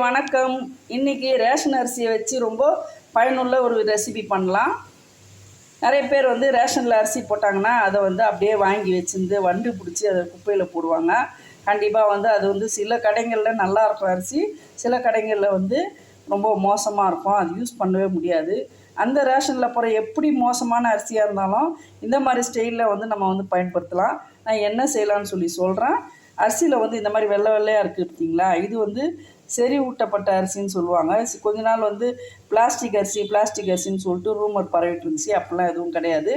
வணக்கம். இன்றைக்கி ரேஷன் அரிசியை வச்சு ரொம்ப பயனுள்ள ஒரு ரெசிபி பண்ணலாம். நிறைய பேர் ரேஷனில் அரிசி போட்டாங்கன்னா அதை அப்படியே வாங்கி வச்சுருந்து வண்டு பிடிச்சி அதை குப்பையில் போடுவாங்க. கண்டிப்பாக அது சில கடைகளில் நல்லாயிருக்கும் அரிசி, சில கடைகளில் ரொம்ப மோசமாக இருக்கும், அது யூஸ் பண்ணவே முடியாது. அந்த ரேஷனில் போகிற எப்படி மோசமான அரிசியாக இருந்தாலும் இந்த மாதிரி ஸ்டைலில் நம்ம பயன்படுத்தலாம். நான் என்ன செய்யலான்னு சொல்கிறேன். அரிசியில் இந்த மாதிரி வெள்ளை வெள்ளையாக இருக்குது பார்த்தீங்களா, இது செறி ஊட்டப்பட்ட அரிசின்னு சொல்லுவாங்க. கொஞ்ச நாள் பிளாஸ்டிக் அரிசின்னு சொல்லிட்டு ரூமர் பரவிட்டு இருந்துச்சு. அப்படிலாம் எதுவும் கிடையாது.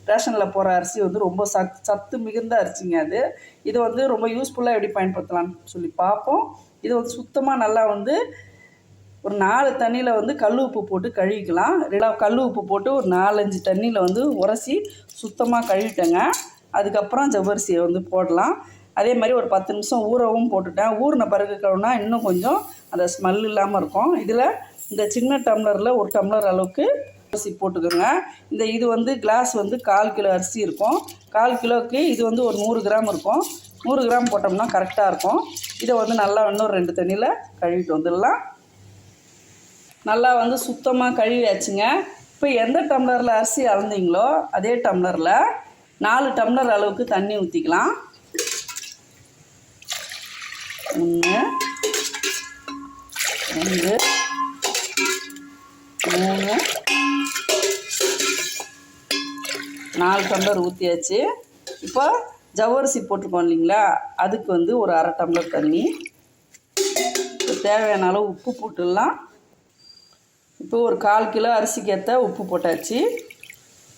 ரேஷனில் போகிற அரிசி ரொம்ப சத்து மிகுந்த அரிசிங்க. இது ரொம்ப யூஸ்ஃபுல்லாக எப்படி பயன்படுத்தலாம்னு பார்ப்போம். இது சுத்தமாக நல்லா ஒரு 4 தண்ணியில் கல் உப்பு போட்டு கழுவிக்கலாம். கல் உப்பு போட்டு ஒரு 4-5 தண்ணியில் உரசி சுத்தமாக கழுவிட்டேங்க. அதுக்கப்புறம் ஜவ்வரிசியை போடலாம். அதே மாதிரி ஒரு 10 நிமிஷம் ஊறவும் போட்டுட்டேன். ஊறின பிறகு கழுவுனா இன்னும் கொஞ்சம் அந்த ஸ்மெல் இல்லாமல் இருக்கும். இதில் இந்த சின்ன டம்ளரில் 1 டம்ளர் அளவுக்கு அரிசி போட்டுக்கோங்க. இது கிளாஸ் 1/4 கிலோ அரிசி இருக்கும். 1/4 கிலோவுக்கு இது ஒரு 100 கிராம் இருக்கும். 100 கிராம் போட்டோம்னா கரெக்டாக இருக்கும். இதை நல்லா இன்னும் 2 தண்ணியில் கழுவிட்டு வந்துடலாம். நல்லா சுத்தமாக கழுவியாச்சுங்க. இப்போ எந்த டம்ளரில் அரிசி அளந்தீங்களோ அதே டம்ளரில் 4 டம்ளர் அளவுக்கு தண்ணி ஊற்றிக்கலாம். 1 2 3 4 டம்ளர் ஊற்றியாச்சு. இப்போ ஜவ்வரிசி போட்டிருக்கோம் இல்லைங்களா, அதுக்கு ஒரு 1/2 டம்ளர் தண்ணி. இப்போ தேவையான அளவு உப்பு போட்டுடலாம். இப்போ ஒரு 1/4 கிலோ அரிசிக்கு ஏற்ற உப்பு போட்டாச்சு.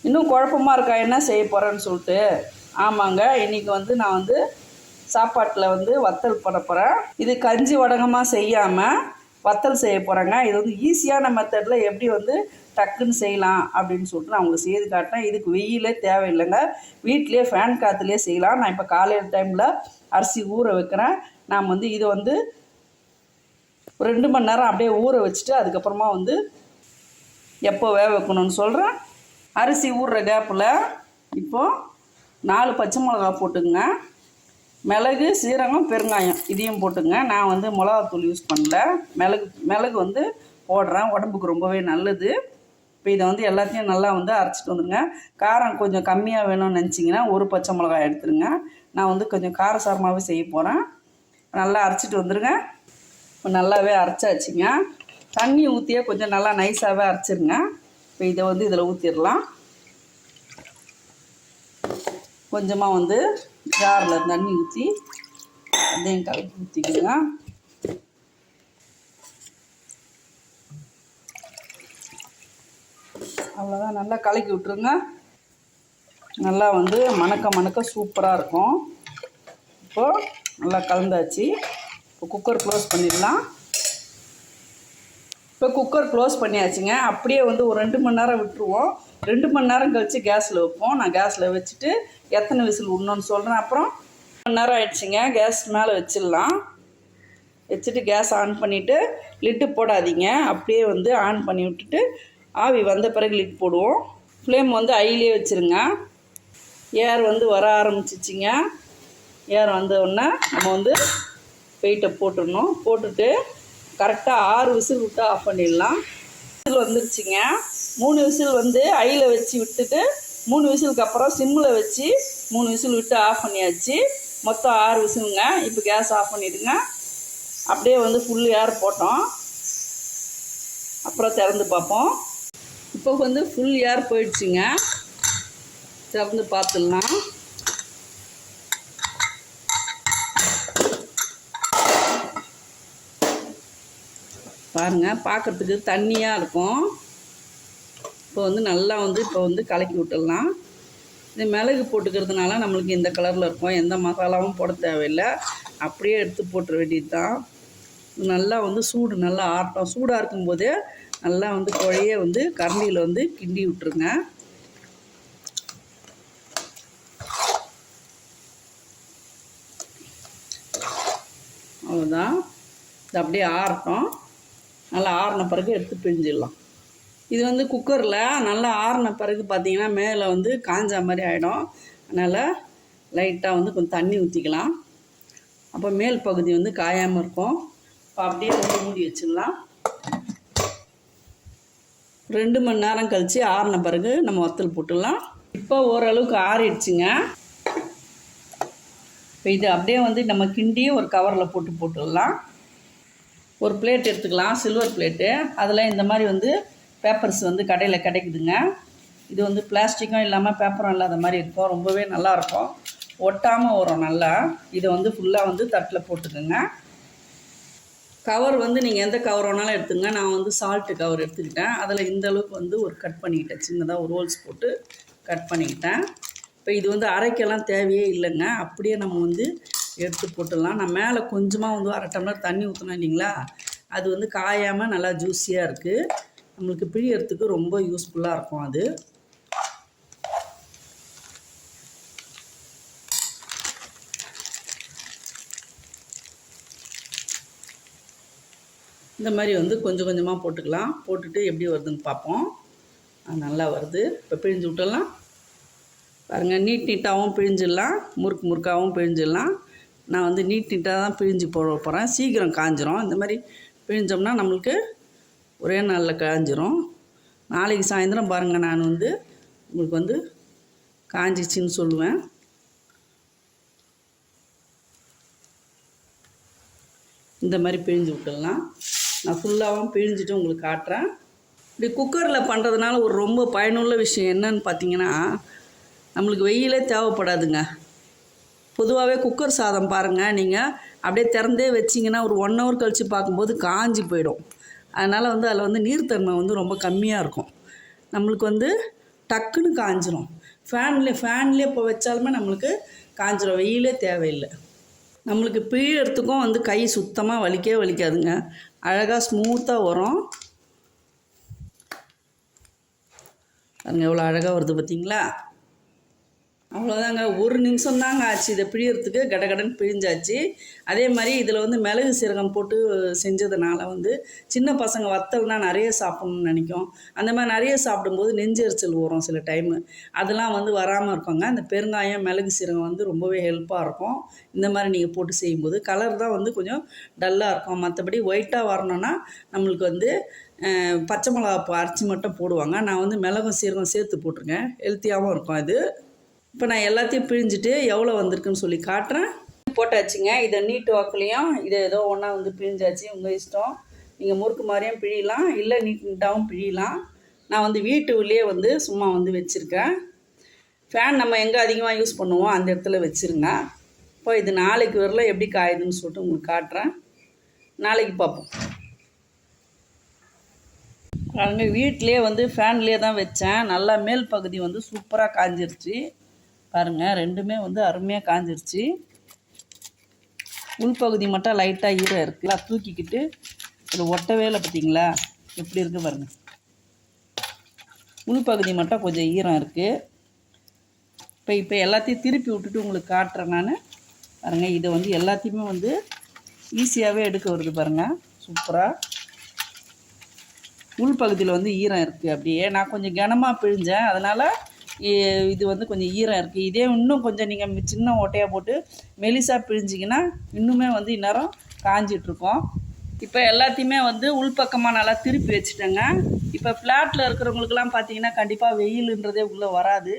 இன்னும் குழப்பமாக இருக்கா என்ன செய்ய போகிறேன்னு சொல்லிட்டு. ஆமாங்க, இன்றைக்கி நான் சாப்பாட்டில் வத்தல் பண்ண போகிறேன். இது கஞ்சி வடகமாக செய்யாமல் வத்தல் செய்ய போகிறேங்க. இது ஈஸியான மெத்தடில் எப்படி டக்குன்னு செய்யலாம் அப்படின்னு சொல்லிட்டு நான் உங்களுக்கு செய்து காட்டினேன். இதுக்கு வெயிலே தேவையில்லைங்க, வீட்டிலே ஃபேன் காற்றுலேயே செய்யலாம். நான் இப்போ காலையில் டைமில் அரிசி ஊற வைக்கிறேன். நாம் இது ஒரு 2 மணி நேரம் அப்படியே ஊற வச்சுட்டு அதுக்கப்புறமா எப்போ வேக வைக்கணும்னு சொல்கிறேன். அரிசி ஊறுற கேப்பில் இப்போது 4 பச்சை மிளகா போட்டுங்க. மிளகு, சீரகம், பெருங்காயம் இதையும் போட்டுங்க. நான் மிளகாத்தூள் யூஸ் பண்ணல. மிளகு போடுறேன், உடம்புக்கு ரொம்பவே நல்லது. இப்போ இதை எல்லாத்தையும் நல்லா அரைச்சிட்டு வந்துடுங்க. காரம் கொஞ்சம் கம்மியாக வேணும்னு நினச்சிங்கன்னா 1 பச்சை மிளகாய் எடுத்துருங்க. நான் கொஞ்சம் காரசாரமாகவே செய்ய போகிறேன். நல்லா அரைச்சிட்டு வந்துடுங்க. இப்போ நல்லாவே அரைச்சாச்சுங்க. தண்ணி ஊற்றியே கொஞ்சம் நல்லா நைஸாகவே அரைச்சிருங்க. இப்போ இதை இதில் ஊற்றிடலாம். கொஞ்சமாக ஜாரில் தண்ணி ஊற்றி அதையும் கலக்கி ஊற்றிக்குங்க. அவ்வளோதான், நல்லா கலக்கி விட்டுருங்க. நல்லா மணக்க சூப்பராக இருக்கும். இப்போது நல்லா கலந்தாச்சு. இப்போ குக்கர் க்ளோஸ் பண்ணிடலாம். இப்போ குக்கர் க்ளோஸ் பண்ணியாச்சுங்க. அப்படியே ஒரு 2 மணி நேரம் விட்டுருவோம். 2 மணி நேரம் கழித்து கேஸில் வைப்போம். நான் கேஸில் வச்சுட்டு எத்தனை விசில் விடணுன்னு சொல்கிறேன். அப்புறம் 2 மணி நேரம் ஆகிடுச்சிங்க. கேஸ் மேலே வச்சிடலாம். வச்சுட்டு கேஸ் ஆன் பண்ணிவிட்டு லிட்டு போடாதீங்க, அப்படியே ஆன் பண்ணி விட்டுட்டு ஆவி வந்த பிறகு லிட் போடுவோம். ஃப்ளேம் ஹையிலே வச்சுருங்க. ஏர் வர ஆரம்பிச்சிச்சிங்க. ஏர் வந்தோடனே நம்ம வெயிட்டை போட்டுடணும். போட்டுட்டு கரெக்டாக 6 விசில் விட்டு ஆஃப் பண்ணிடலாம். விசில் வந்துருச்சுங்க. 3 விசில் ஹையில் வச்சு விட்டுட்டு 3 விசிலுக்கு அப்புறம் சிம்மில் வச்சு 3 விசில் விட்டு ஆஃப் பண்ணியாச்சு. மொத்தம் 6 விசிலுங்க. இப்போ கேஸ் ஆஃப் பண்ணிவிடுங்க. அப்படியே ஃபுல் ஏர் போட்டோம். அப்புறம் திறந்து பார்ப்போம். இப்போ ஃபுல் ஏர் போயிடுச்சுங்க. திறந்து பார்த்துடலாம். பாருங்கள், பார்க்குறதுக்கு தண்ணியாக இருக்கும். இப்போ நல்லா இப்போ கலக்கி விட்டுடலாம். இந்த மிளகு போட்டுக்கிறதுனால நம்மளுக்கு இந்த கலரில் இருக்கும். எந்த மசாலாவும் போட தேவையில்லை, அப்படியே எடுத்து போட்டுற வேண்டியது தான். நல்லா சூடு நல்லா ஆட்டம். சூடாக இருக்கும்போதே நல்லா குழைய கரண்டியில் கிண்டி விட்டுருங்க. அவ்வளோதான். இது அப்படியே ஆறட்டும். நல்லா ஆறின பிறகு எடுத்து பிழிஞ்சிடலாம். இது குக்கரில் நல்லா ஆறின பிறகு பார்த்திங்கன்னா மேலே காஞ்ச மாதிரி ஆகிடும். அதனால் லைட்டாக கொஞ்சம் தண்ணி ஊற்றிக்கலாம். அப்போ மேல் பகுதி காயாமல் இருக்கும். இப்போ அப்படியே வந்து மூடி வச்சிடலாம். 2 மணி நேரம் கழித்து ஆறின பிறகு நம்ம வத்தல் போட்டுடலாம். இப்போ ஓரளவுக்கு ஆறிடுச்சுங்க. இப்போ இது அப்படியே வந்து நம்ம கிண்டி ஒரு கவரில் போட்டுடலாம். ஒரு பிளேட் எடுத்துக்கலாம், சில்வர் பிளேட்டு. அதில் இந்த மாதிரி வந்து பேப்பர்ஸ் வந்து கடையில் கிடைக்குதுங்க. இது வந்து பிளாஸ்டிக்கும் இல்லாமல் பேப்பரும் இல்லாத மாதிரி இருக்கும். ரொம்பவே நல்லாயிருக்கும், ஒட்டாமல் வரும் நல்லா. இதை வந்து ஃபுல்லாக வந்து தட்டில் போட்டுக்கோங்க. கவர் வந்து நீங்கள் எந்த கவர் வேணாலும் எடுத்துங்க. நான் வந்து சால்ட்டு கவர் எடுத்துக்கிட்டேன். அதில் இந்த அளவுக்கு வந்து ஒரு கட் பண்ணிக்கிட்டேன், சின்னதாக ஒரு ஹோல்ஸ் போட்டு கட் பண்ணிக்கிட்டேன். இப்போ இது வந்து அரைக்கெல்லாம் தேவையே இல்லைங்க, அப்படியே நம்ம வந்து எடுத்து போட்டுடலாம். நான் மேலே கொஞ்சமாக வந்து 1/2 டம்ளர் தண்ணி ஊற்றினேன் இல்லைங்களா, அது வந்து காயாமல் நல்லா ஜூஸியாக இருக்குது. நம்மளுக்கு பிழியறதுக்கு ரொம்ப யூஸ்ஃபுல்லாக இருக்கும் அது. இந்த மாதிரி வந்து கொஞ்சம் கொஞ்சமாக போட்டுக்கலாம். போட்டுட்டு எப்படி வருதுன்னு பார்ப்போம். நல்லா வருது. இப்போ பிழிஞ்சு விட்டுடலாம். பாருங்கள், நீட்டாகவும் பிழிஞ்சிடலாம், முறுக்காகவும் பிழிஞ்சிடலாம். நான் வந்து நீட்டாக தான் பிழிஞ்சு போட போகிறேன். சீக்கிரம் காஞ்சிரும். இந்த மாதிரி பிழிஞ்சோம்னா நம்மளுக்கு ஒரே நாளில் காஞ்சிரும். நாளைக்கு சாயந்தரம் பாருங்கள், நான் வந்து உங்களுக்கு வந்து காஞ்சிச்சின்னு சொல்லுவேன். இந்த மாதிரி பிழிஞ்சு விட்டுடலாம். நான் ஃபுல்லாகவும் பிழிஞ்சிட்டு உங்களுக்கு காட்டுறேன். இப்படி குக்கரில் பண்ணுறதுனால ஒரு ரொம்ப பயனுள்ள விஷயம் என்னன்னு பார்த்தீங்கன்னா, நம்மளுக்கு வெயிலே தேவைப்படாதுங்க. பொதுவாகவே குக்கர் சாதம் பாருங்கள், நீங்கள் அப்படியே திறந்தே வச்சிங்கன்னா ஒரு 1 ஹவர் கழித்து பார்க்கும்போது காஞ்சி போயிடும். அதனால் வந்து அதில் வந்து நீர்த்தன்மை வந்து ரொம்ப கம்மியாக இருக்கும். நம்மளுக்கு வந்து டக்குன்னு காஞ்சிரும். ஃபேன்லேயே இப்போ வச்சாலுமே நம்மளுக்கு காஞ்சிரும், வெயிலே தேவையில்லை. நம்மளுக்கு பிழியறதுக்கும் வந்து கை சுத்தமாக வலிக்காதுங்க. அழகாக ஸ்மூத்தாக வரும். பாருங்க எவ்வளோ அழகாக வருது பார்த்தீங்களா. அவ்வளோதாங்க, 1 நிமிஷம் தாங்க ஆச்சு இதை பிழியறதுக்கு. கடகடன்னு பிழிஞ்சாச்சு. அதே மாதிரி இதில் வந்து மிளகு சீரகம் போட்டு செஞ்சதுனால வந்து சின்ன பசங்க வத்தல்னால் நிறைய சாப்பிட்ணுன்னு நினைக்கும். அந்த மாதிரி நிறைய சாப்பிடும்போது நெஞ்செரிச்சல் வரும் சில டைமு. அதெல்லாம் வந்து வராமல் இருப்பாங்க. அந்த பெருங்காயம் மிளகு சீரகம் வந்து ரொம்பவே ஹெல்ப்பாக இருக்கும். இந்த மாதிரி நீங்கள் போட்டு செய்யும்போது கலர் தான் வந்து கொஞ்சம் டல்லாக இருக்கும். மற்றபடி ஒயிட்டாக வரணுன்னா நம்மளுக்கு வந்து பச்சை மிளகா அரைச்சி மட்டும் போடுவாங்க. நான் வந்து மிளகும் சீரகம் சேர்த்து போட்டிருக்கேன். ஹெல்த்தியாகவும் இருக்கும் அது. இப்போ நான் எல்லாத்தையும் பிழிஞ்சிட்டு எவ்வளோ வந்திருக்குன்னு சொல்லி காட்டுறேன். போட்டாச்சுங்க. இதை நீட்டு வாக்குலையும் இதை ஏதோ ஒன்றா வந்து பிழிஞ்சாச்சு. உங்கள் இஷ்டம். நீங்கள் முறுக்கு மாதிரியும் பிழியலாம், இல்லை நீட்டாகவும் பிழியலாம். நான் வந்து வீட்டு உள்ளே வந்து சும்மா வந்து வச்சுருக்கேன். ஃபேன் நம்ம எங்கே அதிகமாக யூஸ் பண்ணுவோம் அந்த இடத்துல வச்சுருங்க. இப்போ இது நாளைக்கு வரல எப்படி காயுதுன்னு சொல்லிட்டு உங்களுக்கு காட்டுறேன். நாளைக்கு பார்ப்போம். பாருங்க, வீட்டிலே வந்து ஃபேன்லேயே தான் வச்சேன். நல்லா மேல் பகுதி வந்து சூப்பராக காஞ்சிருச்சு. பாருங்கள், ரெண்டுமே வந்து அருமையாக காஞ்சிருச்சு. உள்பகுதி மட்டும் லைட்டாக ஈரம் இருக்குல்ல, தூக்கிக்கிட்டு இதில் ஒட்டவே இல்லை. பார்த்தீங்களா எப்படி இருக்குது பாருங்கள். உள்பகுதி மட்டும் கொஞ்சம் ஈரம் இருக்குது. இப்போ எல்லாத்தையும் திருப்பி விட்டுட்டு உங்களுக்கு காட்டுறேன் நான். பாருங்கள், இதை வந்து எல்லாத்தையுமே வந்து ஈஸியாகவே எடுக்க வருது பாருங்கள், சூப்பராக. உள்பகுதியில் வந்து ஈரம் இருக்குது. அப்படியே நான் கொஞ்சம் கனமாக பிழிஞ்சேன், அதனால் இது வந்து கொஞ்சம் ஈரம் இருக்குது. இதே இன்னும் கொஞ்சம் நீங்கள் சின்ன ஓட்டையாக போட்டு மெலிசாக பிழிஞ்சிங்கன்னா இன்னுமே வந்து இந்நேரம் காஞ்சிட்ருக்கோம். இப்போ எல்லாத்தையுமே வந்து உள்பக்கமாக நல்லா திருப்பி வச்சுட்டேங்க. இப்போ ஃப்ளாட்டில் இருக்கிறவங்களுக்குலாம் பார்த்தீங்கன்னா கண்டிப்பாக வெயிலுன்றதே உள்ளே வராது.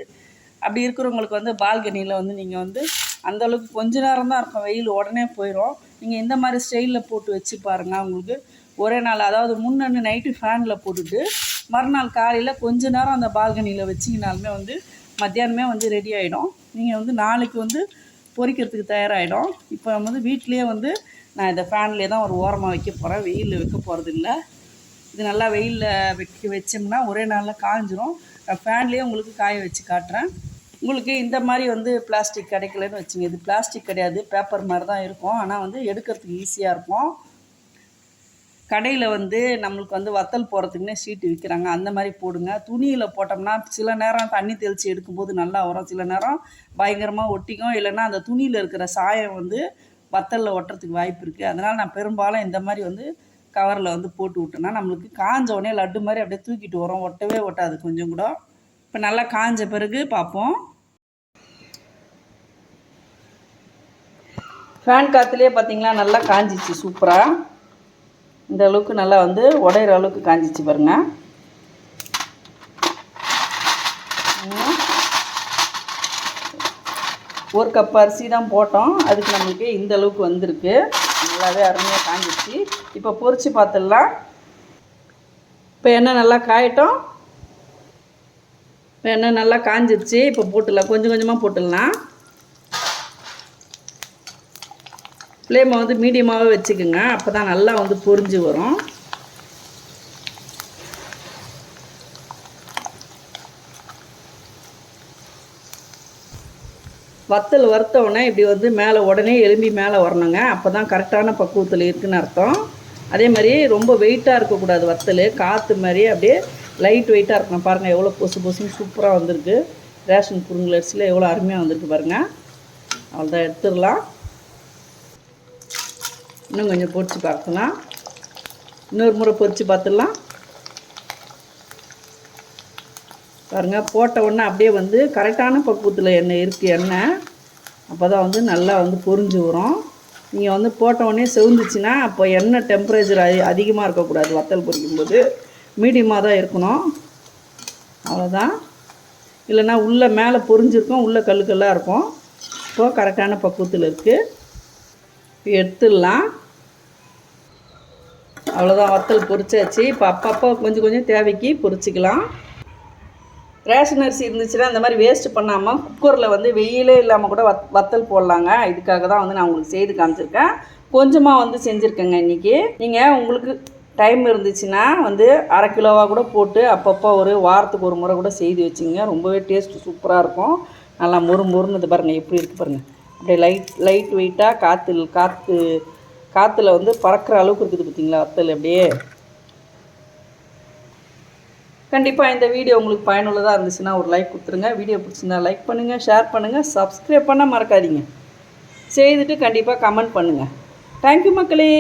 அப்படி இருக்கிறவங்களுக்கு வந்து பால்கனியில் வந்து நீங்கள் வந்து அந்தளவுக்கு கொஞ்ச நேரம் தான் இருக்கும், வெயில் உடனே போயிடும். நீங்கள் இந்த மாதிரி ஸ்டைலில் போட்டு வச்சு பாருங்கள். உங்களுக்கு ஒரே நாள், அதாவது முன்னே நைட்டு ஃபேனில் போட்டுட்டு மறுநாள் காலையில் கொஞ்ச நேரம் அந்த பால்கனியில் வச்சிங்கனாலுமே வந்து மத்தியானமே வந்து ரெடி ஆகிடும். நீங்கள் வந்து நாளைக்கு வந்து பொரிக்கிறதுக்கு தயாராகிடும். இப்போ வந்து வீட்டிலேயே வந்து நான் இதை ஃபேன்லேயே தான் ஒரு ஓரமாக வைக்க போகிறேன், வெயிலில் வைக்க போகிறது இல்லை. இது நல்லா வெயிலில் வச்சோம்னா ஒரே நாளில் காஞ்சிரும். நான் ஃபேன்லேயே உங்களுக்கு காய வச்சு காட்டுறேன். உங்களுக்கு இந்த மாதிரி வந்து பிளாஸ்டிக் கிடைக்கலன்னு வச்சுங்க. இது பிளாஸ்டிக் கிடையாது, பேப்பர் மாதிரி தான் இருக்கும். ஆனால் வந்து எடுக்கிறதுக்கு ஈஸியாக இருக்கும். கடையில் வந்து நம்மளுக்கு வந்து வத்தல் போடுறதுக்குன்னே ஷீட்டு விற்கிறாங்க, அந்த மாதிரி போடுங்க. துணியில் போட்டோம்னா சில நேரம் தண்ணி தெளித்து எடுக்கும்போது நல்லா வரும், சில நேரம் பயங்கரமாக ஒட்டிக்கும். இல்லைன்னா அந்த துணியில் இருக்கிற சாயம் வந்து வத்தலில் ஒட்டுறதுக்கு வாய்ப்பு இருக்குது. அதனால் நான் பெரும்பாலும் இந்த மாதிரி வந்து கவரில் வந்து போட்டு விட்டேன்னா நம்மளுக்கு காஞ்ச உடனே லட்டு மாதிரி அப்படியே தூக்கிட்டு வரும், ஒட்டவே ஒட்டாது கொஞ்சம் கூட. இப்போ நல்லா காஞ்ச பிறகு பார்ப்போம். ஃபேன் காற்றுலேயே பார்த்தீங்களா நல்லா காஞ்சிச்சு சூப்பராக. இந்த அளவுக்கு நல்லா வந்து உடையிற அளவுக்கு காஞ்சிச்சு பாருங்கள். ஒரு கப் அரிசி தான் போட்டோம், அதுக்கு நம்மளுக்கு இந்த அளவுக்கு வந்திருக்கு. நல்லாவே அருமையாக காஞ்சிச்சு. இப்போ பொரித்து பார்த்துடலாம். இப்போ எண்ணெய் நல்லா காயட்டும். இப்போ எண்ணெய் நல்லா காஞ்சிருச்சு. இப்போ போட்டுடலாம், கொஞ்சம் கொஞ்சமாக போட்டுடலாம். ஃப்ளேமை வந்து மீடியமாகவே வச்சுக்கோங்க, அப்போ தான் நல்லா வந்து பொரிஞ்சு வரும். வத்தல் வறுத்தவுடனே இப்படி வந்து மேலே உடனே எலும்பி மேலே வரணுங்க, அப்போ தான் கரெக்டான பக்குவத்தில் இருக்குதுன்னு அர்த்தம். அதே மாதிரி ரொம்ப வெயிட்டாக இருக்கக்கூடாது வத்தல், காற்று மாதிரி அப்படியே லைட் வெயிட்டாக இருக்கணும். பாருங்கள் எவ்வளோ பொசு பொசுன்னு சூப்பராக வந்திருக்கு. ரேஷன் புழுங்கல் அரிசியில் எவ்வளோ அருமையாக வந்திருக்கு பாருங்கள். அவ்வளோதான், எடுத்துடலாம். இன்னும் கொஞ்சம் பொரித்து பார்க்கலாம். இன்னொரு முறை பொரித்து பார்த்துடலாம். பாருங்கள், போட்ட உடனே அப்படியே வந்து கரெக்டான பக்குவத்தில் எண்ணெய் இருக்குது. எண்ணெய் அப்போ தான் வந்து நல்லா வந்து பொரிஞ்சு வரும். நீங்கள் வந்து போட்ட உடனே செவுந்துச்சுன்னா அப்போ எண்ணெய் டெம்பரேச்சர் அதிகமாக இருக்கக்கூடாது. வத்தல் பொரிக்கும்போது மீடியமாக தான் இருக்கணும். அவ்வளோதான். இல்லைன்னா உள்ளே மேலே பொரிஞ்சிருக்கும், உள்ளே கல்லுக்கல்லாக இருக்கும். இப்போது கரெக்டான பக்குவத்தில் இருக்குது. எடுத்துடலாம். அவ்வளோதான், வத்தல் பொரிச்சாச்சு. இப்போ அப்பப்போ கொஞ்சம் கொஞ்சம் தேவைக்கு பொரிச்சிக்கலாம். ரேஷன் அரிசி இருந்துச்சுன்னா இந்த மாதிரி வேஸ்ட்டு பண்ணாமல் குக்கரில் வந்து வெயிலே இல்லாமல் கூட வத்தல் போடலாங்க. இதுக்காக தான் வந்து நான் உங்களுக்கு செய்து காமிச்சிருக்கேன். கொஞ்சமாக வந்து செஞ்சுருக்கேங்க இன்றைக்கி. நீங்கள் உங்களுக்கு டைம் இருந்துச்சுன்னா வந்து அரை கிலோவாக கூட போட்டு அப்பப்போ ஒரு வாரத்துக்கு ஒரு முறை கூட செய்து வச்சுங்க. ரொம்பவே டேஸ்ட்டு சூப்பராக இருக்கும். நல்லா மொறுன்னு பாருங்கள் எப்படி இருக்குது பாருங்கள். அப்படியே லைட் வெயிட்டாக காற்றுல வந்து பறக்கிற அளவுக்கு இருக்குது பார்த்திங்களா வத்தல். அப்படியே கண்டிப்பாக இந்த வீடியோ உங்களுக்கு பயனுள்ளதாக இருந்துச்சுன்னா ஒரு லைக் கொடுத்துருங்க. வீடியோ பிடிச்சிருந்தா லைக் பண்ணுங்கள், ஷேர் பண்ணுங்கள், சப்ஸ்கிரைப் பண்ண மறக்காதீங்க. செய்துட்டு கண்டிப்பாக கமெண்ட் பண்ணுங்கள். தேங்க்யூ மக்களே.